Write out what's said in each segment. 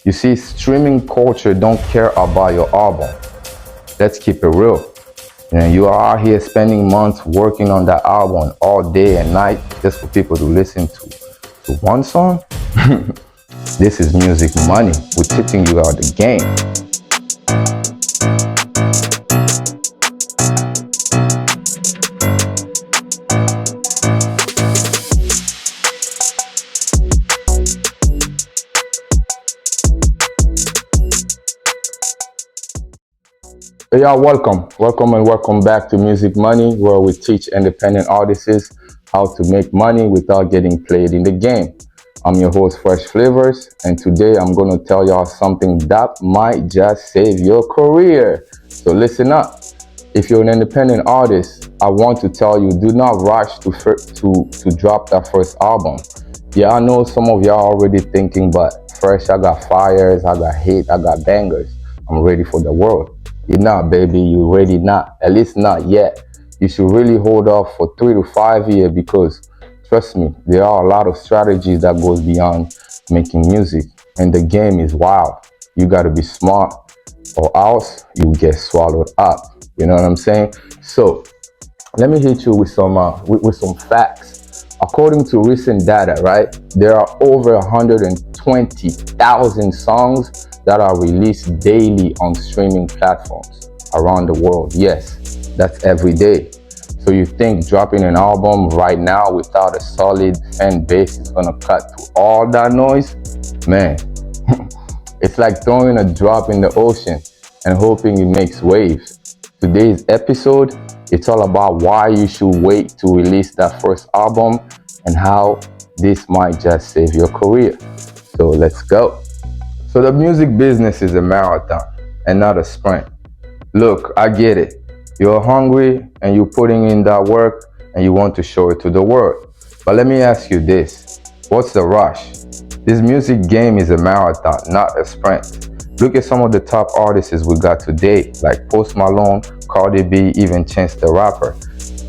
You see, streaming culture don't care about your album. Let's keep it real. You are out here spending months working on that album all day and night just for people to listen to one song. This is music money. We're teaching you out the game. Hey y'all, welcome back to Music Money, where we teach independent artists how to make money without getting played in the game. I'm your host, Fresh Flavors, and today I'm going to tell y'all something that might just save your career. So listen up. If you're an independent artist, I want to tell you, do not rush to drop that first album. Yeah, I know some of y'all already thinking, but Fresh, I got fires, I got hits, I got bangers. I'm ready for the world. You're not, baby. You're ready not. At least not yet. You should really hold off for 3 to 5 years because, trust me, there are a lot of strategies that goes beyond making music. And the game is wild. You got to be smart or else you get swallowed up. You know what I'm saying? So let me hit you with some facts. According to recent data, right, there are over 120,000 songs that are released daily on streaming platforms around the world. Yes, that's every day. So you think dropping an album right now without a solid fan base is gonna cut through all that noise? Man, it's like throwing a drop in the ocean and hoping it makes waves. Today's episode, it's all about why you should wait to release that first album and how this might just save your career. So let's go. So the music business is a marathon and not a sprint. Look, I get it. You're hungry and you're putting in that work and you want to show it to the world. But let me ask you this. What's the rush? This music game is a marathon, not a sprint. Look at some of the top artists we got today, like Post Malone, Cardi B, even Chance the Rapper.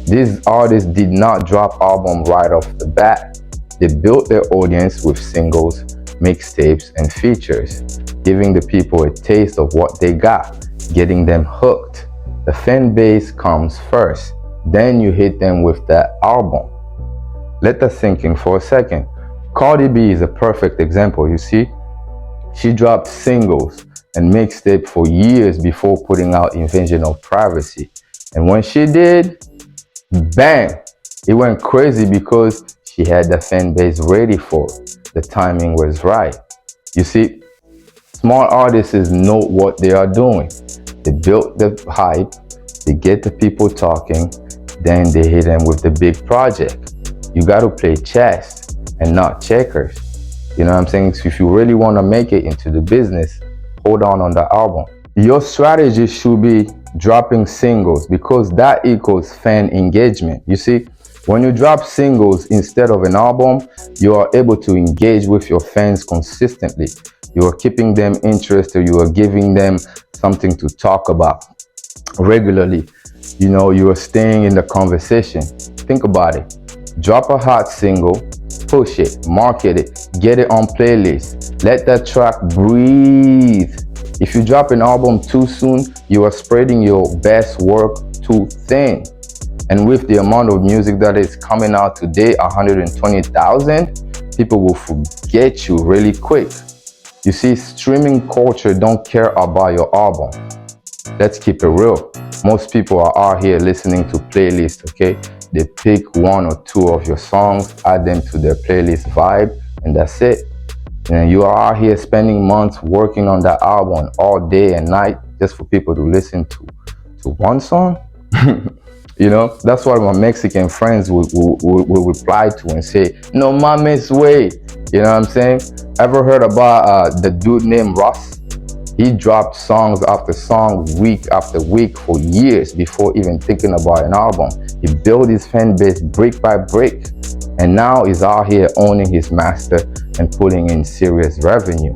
These artists did not drop albums right off the bat. They built their audience with singles, mixtapes, and features, giving the people a taste of what they got, getting them hooked. The fan base comes first, then you hit them with that album. Let that sink in for a second. Cardi B is a perfect example, you see. She dropped singles and mixtape for years before putting out Invasion of Privacy. And when she did, bang, it went crazy because she had the fan base ready for it. The timing was right. You see, small artists know what they are doing. They build the hype, they get the people talking, then they hit them with the big project. You got to play chess and not checkers. You know what I'm saying? So if you really want to make it into the business, hold on the album. Your strategy should be dropping singles because that equals fan engagement. You see, when you drop singles instead of an album, you are able to engage with your fans consistently. You are keeping them interested. You are giving them something to talk about regularly. You are staying in the conversation. Think about it. Drop a hot single, push it, market it, get it on playlist. Let that track breathe. If you drop an album too soon, you are spreading your best work too thin. And with the amount of music that is coming out today, 120,000, people will forget you really quick. You see, streaming culture don't care about your album. Let's keep it real. Most people are out here listening to playlists, okay? They pick 1 or 2 of your songs, add them to their playlist vibe, and that's it. And you are out here spending months working on that album all day and night just for people to listen to one song? That's what my Mexican friends will reply to and say, no mames way. You know what I'm saying? Ever heard about the dude named Ross? He dropped songs after song, week after week for years before even thinking about an album. He built his fan base brick by brick. And now he's out here owning his master and pulling in serious revenue.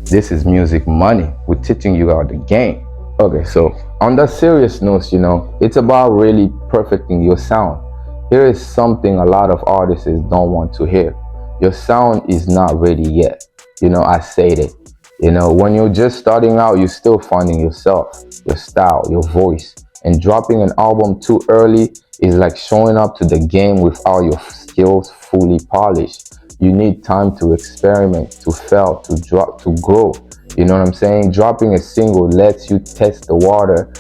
This is music money. We're teaching you out the game. Okay, so on that serious note, it's about really perfecting your sound. Here is something a lot of artists don't want to hear. Your sound is not ready yet. I said it. You know, when you're just starting out, you're still finding yourself, your style, your voice. And dropping an album too early is like showing up to the game without your skills fully polished. You need time to experiment, to fail, to drop, to grow. You know what I'm saying? Dropping a single lets you test the water,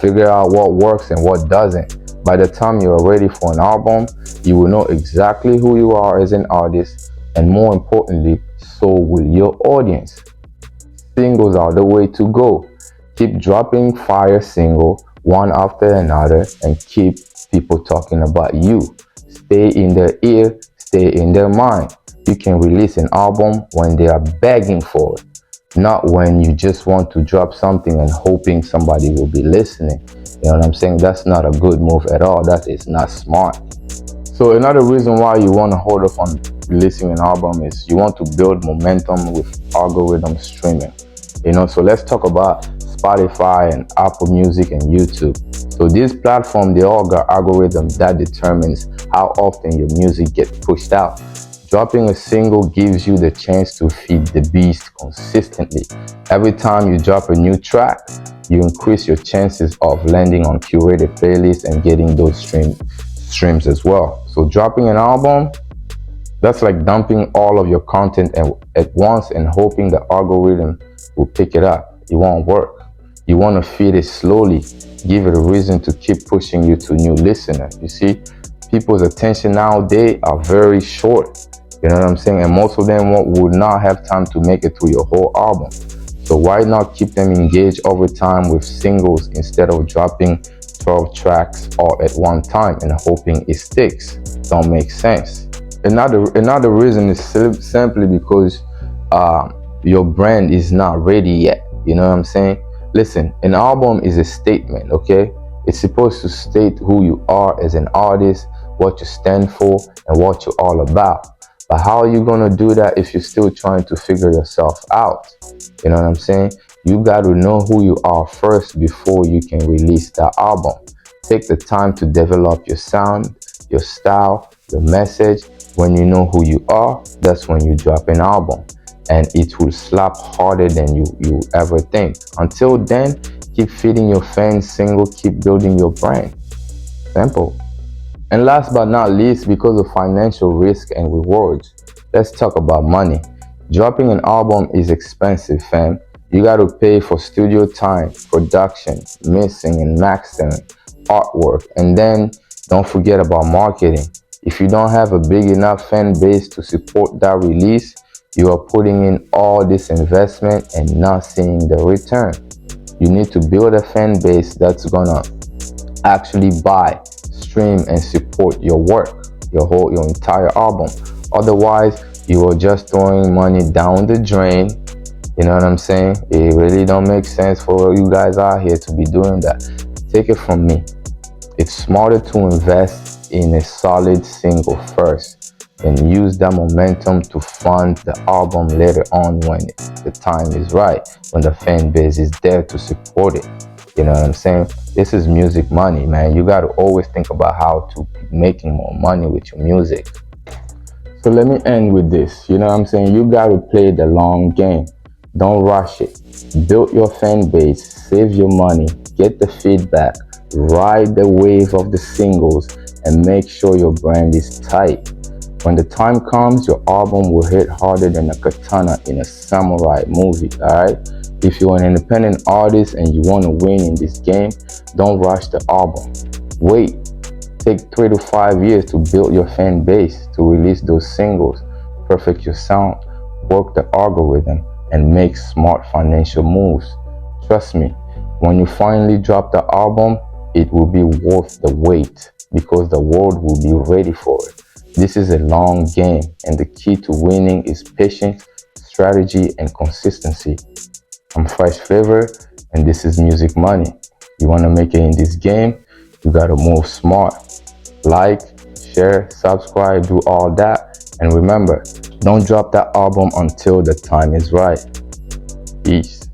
figure out what works and what doesn't. By the time you're ready for an album, you will know exactly who you are as an artist, and more importantly, so will your audience. Singles are the way to go. Keep dropping fire single one after another and keep people talking about you. Stay in their ear, stay in their mind. You can release an album when they are begging for it, not when you just want to drop something and hoping somebody will be listening. You know what I'm saying? That's not a good move at all. That is not smart. So another reason why you want to hold off on releasing an album is you want to build momentum with algorithm streaming. You know, so let's talk about Spotify and Apple Music and YouTube. So these platforms, they all got algorithms that determines how often your music gets pushed out. Dropping a single gives you the chance to feed the beast consistently. Every time you drop a new track, you increase your chances of landing on curated playlists and getting those streams as well. So dropping an album, that's like dumping all of your content at once and hoping the algorithm will pick it up. It won't work. You want to feed it slowly, give it a reason to keep pushing you to new listeners. You see, people's attention nowadays are very short. You know what I'm saying? And most of them would not have time to make it through your whole album. So why not keep them engaged over time with singles instead of dropping 12 tracks all at one time and hoping it sticks? Don't make sense. Another reason is simply because your brand is not ready yet. You know what I'm saying? Listen, an album is a statement, okay? It's supposed to state who you are as an artist, what you stand for, and what you're all about. But how are you going to do that if you're still trying to figure yourself out? You know what I'm saying? You got to know who you are first before you can release that album. Take the time to develop your sound, your style, your message. When you know who you are, that's when you drop an album. And it will slap harder than you ever think. Until then, keep feeding your fans single, keep building your brand. Simple. And last but not least, because of financial risk and rewards, let's talk about money. Dropping an album is expensive, fam. You got to pay for studio time, production, mixing and mastering, artwork, and then don't forget about marketing. If you don't have a big enough fan base to support that release, you are putting in all this investment and not seeing the return. You need to build a fan base that's gonna actually buy, stream, and support your work, your entire album. Otherwise, you are just throwing money down the drain. You know what I'm saying? It really don't make sense for you guys out here to be doing that. Take it from me. It's smarter to invest in a solid single first and use that momentum to fund the album later on when the time is right, when the fan base is there to support it. You know what I'm saying? This is music money, man. You got to always think about how to be making more money with your music. So let me end with this. You know what I'm saying? You got to play the long game. Don't rush it. Build your fan base, save your money, get the feedback, ride the wave of the singles, and make sure your brand is tight. When the time comes, your album will hit harder than a katana in a samurai movie, alright? If you're an independent artist and you want to win in this game, don't rush the album. Wait. Take 3 to 5 years to build your fan base, to release those singles, perfect your sound, work the algorithm, and make smart financial moves. Trust me, when you finally drop the album, it will be worth the wait because the world will be ready for it. This is a long game, and the key to winning is patience, strategy, and consistency. I'm Fresh Flavor, and this is Music Money. You want to make it in this game, you got to move smart. Like, share, subscribe, do all that. And remember, don't drop that album until the time is right. Peace.